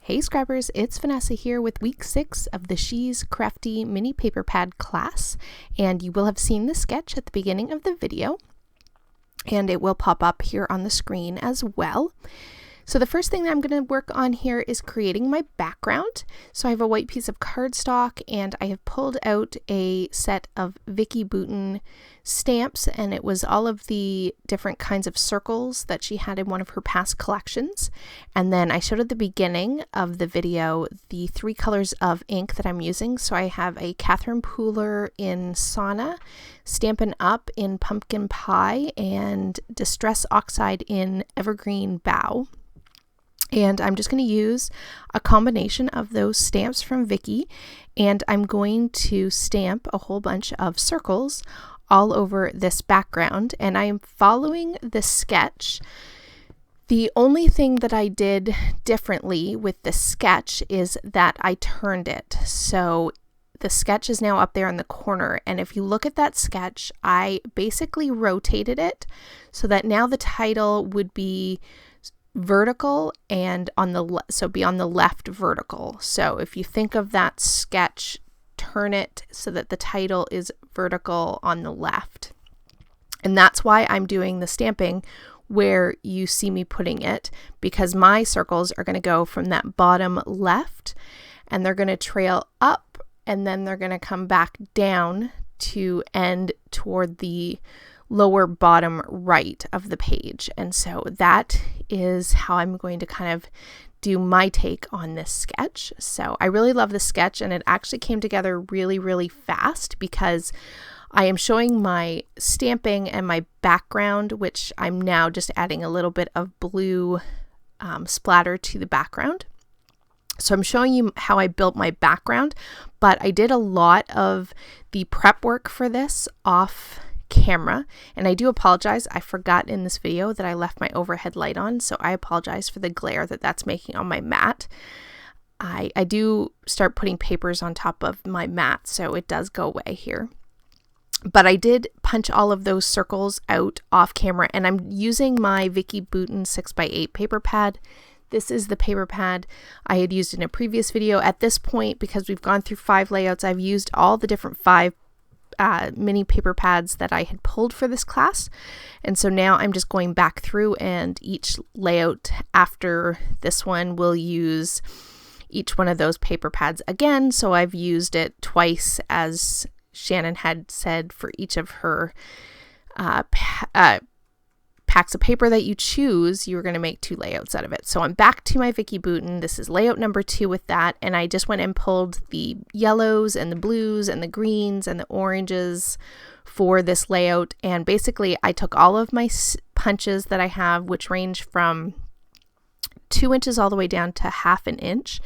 Hey Scrappers, it's Vanessa here with week 6 of the She's Crafty mini paper pad class, and you will have seen the sketch at the beginning of the video, and it will pop up here on the screen as well. So the first thing that I'm going to work on here is creating my background. So I have a white piece of cardstock and I have pulled out a set of Vicki Boutin stamps, and it was all of the different kinds of circles that she had in one of her past collections. And then I showed at the beginning of the video the 3 colors of ink that I'm using. So I have a Catherine Pooler in Sauna, Stampin' Up in Pumpkin Pie, and Distress Oxide in Evergreen Bough. And I'm just going to use a combination of those stamps from Vicki, and I'm going to stamp a whole bunch of circles all over this background, and I am following the sketch. The only thing that I did differently with the sketch is that I turned it. So the sketch is now up there in the corner, and if you look at that sketch, I basically rotated it so that now the title would be vertical and be on the left vertical. So if you think of that sketch, turn it so that the title is vertical on the left. And that's why I'm doing the stamping where you see me putting it, because my circles are going to go from that bottom left and they're going to trail up, and then they're going to come back down to end toward the lower bottom right of the page. And so that is how I'm going to kind of do my take on this sketch. So I really love the sketch, and it actually came together really, really fast because I am showing my stamping and my background, which I'm now just adding a little bit of blue splatter to the background. So I'm showing you how I built my background, but I did a lot of the prep work for this off camera, and I do apologize. I forgot in this video that I left my overhead light on, so I apologize for the glare that's making on my mat. I do start putting papers on top of my mat, so it does go away here. But I did punch all of those circles out off camera, and I'm using my Vicki Boutin 6x8 paper pad. This is the paper pad I had used in a previous video. At this point, because we've gone through 5 layouts, I've used all the different 5 mini paper pads that I had pulled for this class, and so now I'm just going back through, and each layout after this one will use each one of those paper pads again. So I've used it twice, as Shannon had said, for each of her packs of paper that you choose, you're going to make 2 layouts out of it. So I'm back to my Vicki Boutin. This is layout number 2 with that, and I just went and pulled the yellows and the blues and the greens and the oranges for this layout. And basically I took all of my punches that I have, which range from 2 inches all the way down to 1/2 inch,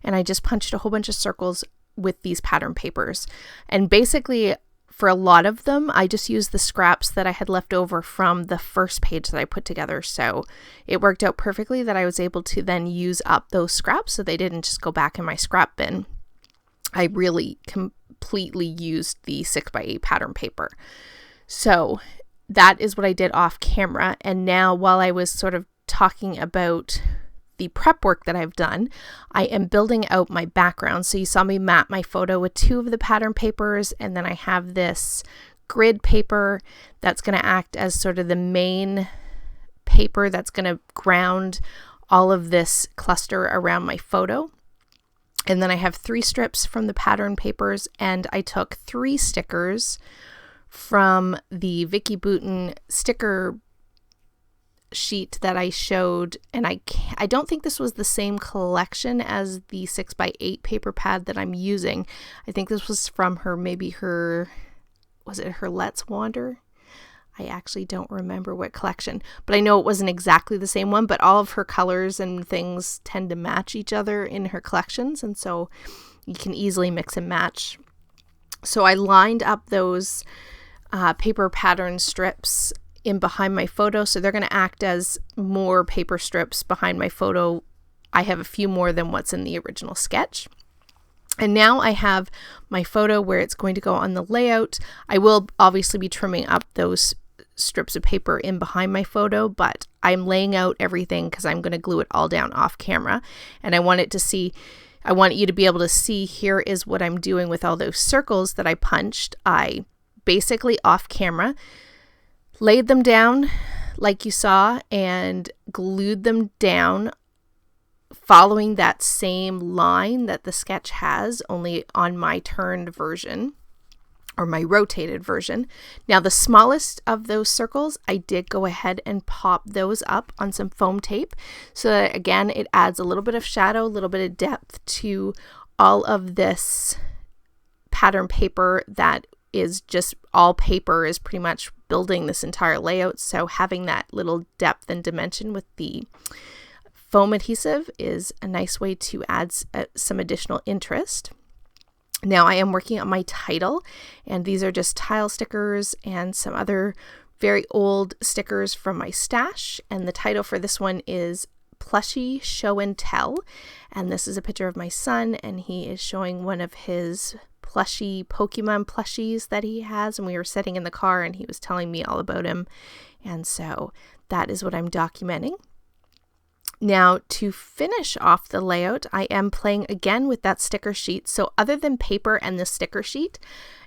and I just punched a whole bunch of circles with these pattern papers. And basically for a lot of them, I just used the scraps that I had left over from the first page that I put together. So it worked out perfectly that I was able to then use up those scraps, so they didn't just go back in my scrap bin. I really completely used the 6x8 pattern paper. So that is what I did off camera. And now, while I was sort of talking about the prep work that I've done, I am building out my background. So you saw me map my photo with 2 of the pattern papers, and then I have this grid paper that's going to act as sort of the main paper that's going to ground all of this cluster around my photo. And then I have 3 strips from the pattern papers, and I took 3 stickers from the Vicki Boutin sticker sheet that I showed, and I don't think this was the same collection as the 6x8 paper pad that I'm using. I think this was from was it her Let's Wander? I actually don't remember what collection, but I know it wasn't exactly the same one, but all of her colors and things tend to match each other in her collections, and so you can easily mix and match. So I lined up those paper pattern strips in behind my photo, so they're going to act as more paper strips behind my photo. I have a few more than what's in the original sketch. And now I have my photo where it's going to go on the layout. I will obviously be trimming up those strips of paper in behind my photo, but I'm laying out everything because I'm going to glue it all down off camera. And I want you to be able to see, here is what I'm doing with all those circles that I punched. I basically off camera laid them down like you saw and glued them down following that same line that the sketch has, only on my turned version or my rotated version. Now the smallest of those circles, I did go ahead and pop those up on some foam tape so that, again, it adds a little bit of shadow, a little bit of depth to all of this pattern paper that is just all paper, is pretty much building this entire layout. So having that little depth and dimension with the foam adhesive is a nice way to add some additional interest. Now I am working on my title, and these are just tile stickers and some other very old stickers from my stash. And the title for this one is Plushie Show and Tell. And this is a picture of my son, and he is showing one of his plushie Pokemon plushies that he has. And we were sitting in the car and he was telling me all about him. And so that is what I'm documenting. Now, to finish off the layout, I am playing again with that sticker sheet. So other than paper and the sticker sheet,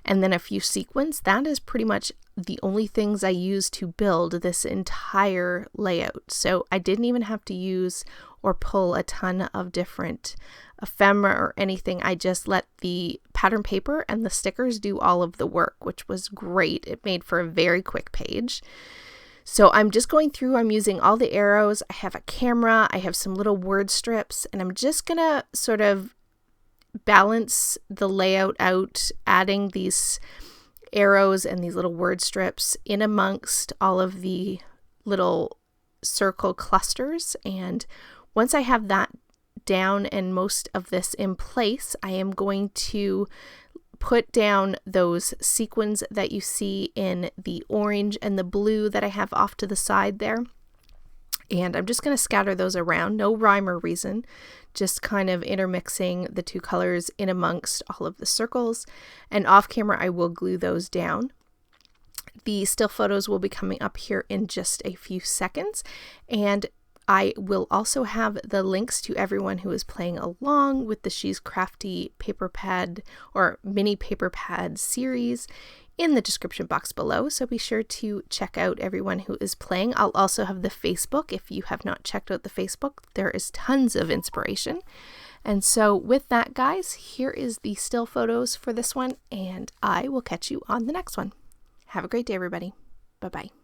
and then a few sequins, that is pretty much the only things I use to build this entire layout. So I didn't even have to use or pull a ton of different ephemera or anything. I just let the pattern paper and the stickers do all of the work, which was great. It made for a very quick page. So I'm just going through, I'm using all the arrows, I have a camera, I have some little word strips, and I'm just gonna sort of balance the layout out, adding these arrows and these little word strips in amongst all of the little circle clusters. And once I have that down and most of this in place, I am going to put down those sequins that you see in the orange and the blue that I have off to the side there. And I'm just going to scatter those around, no rhyme or reason, just kind of intermixing the two colors in amongst all of the circles. And off camera, I will glue those down. The still photos will be coming up here in just a few seconds. And I will also have the links to everyone who is playing along with the She's Crafty paper pad or mini paper pad series in the description box below. So be sure to check out everyone who is playing. I'll also have the Facebook. If you have not checked out the Facebook, there is tons of inspiration. And so with that, guys, here is the still photos for this one, and I will catch you on the next one. Have a great day, everybody. Bye-bye.